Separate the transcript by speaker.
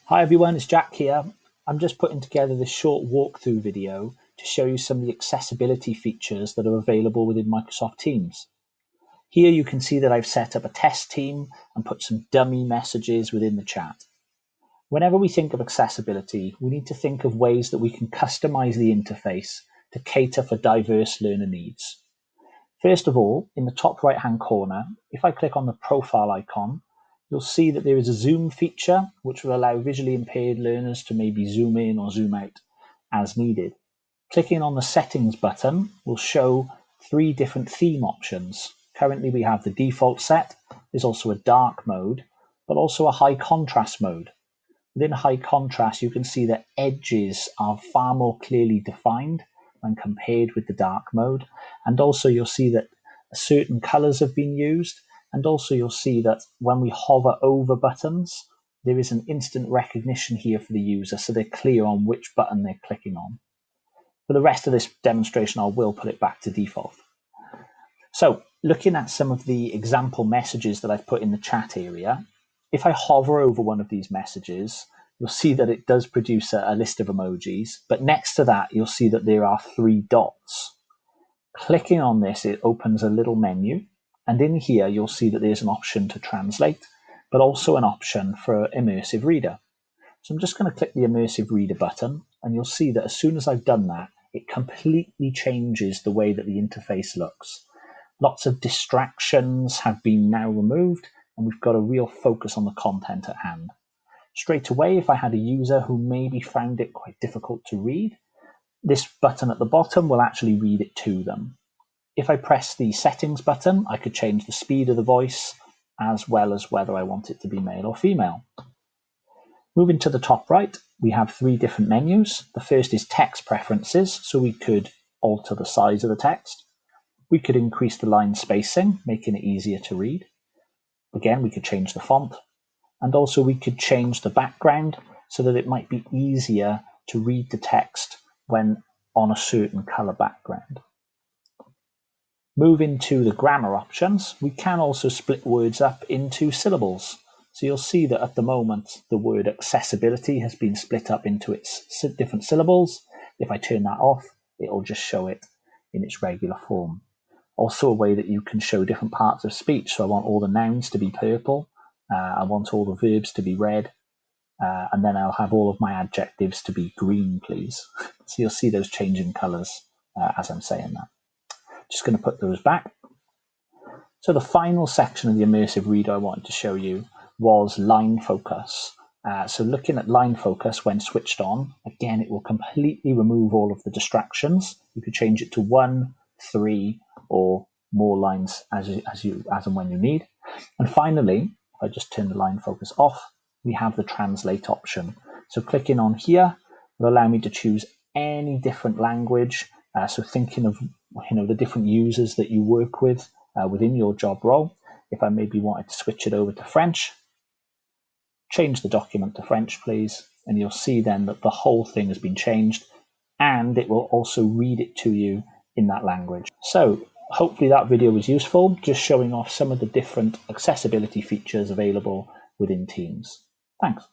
Speaker 1: Hi everyone, it's Jack here. I'm just putting together this short walkthrough video to show you some of the accessibility features that are available within Microsoft Teams. Here you can see that I've set up a test team and put some dummy messages within the chat. Whenever we think of accessibility, we need to think of ways that we can customize the interface to cater for diverse learner needs. First of all, in the top right-hand corner, if I click on the profile icon, you'll see that there is a zoom feature, which will allow visually impaired learners to maybe zoom in or zoom out as needed. Clicking on the settings button will show 3 different theme options. Currently we have the default set, there's also a dark mode, but also a high contrast mode. Within high contrast, you can see that edges are far more clearly defined when compared with the dark mode. And also you'll see that certain colors have been used. And also you'll see that when we hover over buttons, there is an instant recognition here for the user, so they're clear on which button they're clicking on. For the rest of this demonstration, I will put it back to default. So looking at some of the example messages that I've put in the chat area, if I hover over one of these messages, you'll see that it does produce a list of emojis, but next to that, you'll see that there are 3 dots. Clicking on this, it opens a little menu. And in here, you'll see that there's an option to translate, but also an option for immersive reader. So I'm just going to click the immersive reader button, and you'll see that as soon as I've done that, it completely changes the way that the interface looks. Lots of distractions have been now removed, and we've got a real focus on the content at hand. Straight away, if I had a user who maybe found it quite difficult to read, this button at the bottom will actually read it to them. If I press the settings button, I could change the speed of the voice as well as whether I want it to be male or female. Moving to the top right, we have 3 different menus. The first is text preferences, so we could alter the size of the text. We could increase the line spacing, making it easier to read. Again, we could change the font. And also we could change the background so that it might be easier to read the text when on a certain color background. Moving to the grammar options, we can also split words up into syllables. So you'll see that at the moment, the word accessibility has been split up into its different syllables. If I turn that off, it'll just show it in its regular form. Also a way that you can show different parts of speech. So I want all the nouns to be purple. I want all the verbs to be red. And then I'll have all of my adjectives to be green, please. So you'll see those changing colors as I'm saying that. Just going to put those back. So the final section of the immersive reader I wanted to show you was line focus. So looking at line focus when switched on, again, it will completely remove all of the distractions. You could change it to 1, 3, or more lines as and when you need. And finally, if I just turn the line focus off, we have the translate option. So clicking on here will allow me to choose any different language. So thinking of the different users that you work with within your job role. If I maybe wanted to switch it over to French, change the document to French, please. And you'll see then that the whole thing has been changed, and it will also read it to you in that language. So hopefully that video was useful, just showing off some of the different accessibility features available within Teams. Thanks.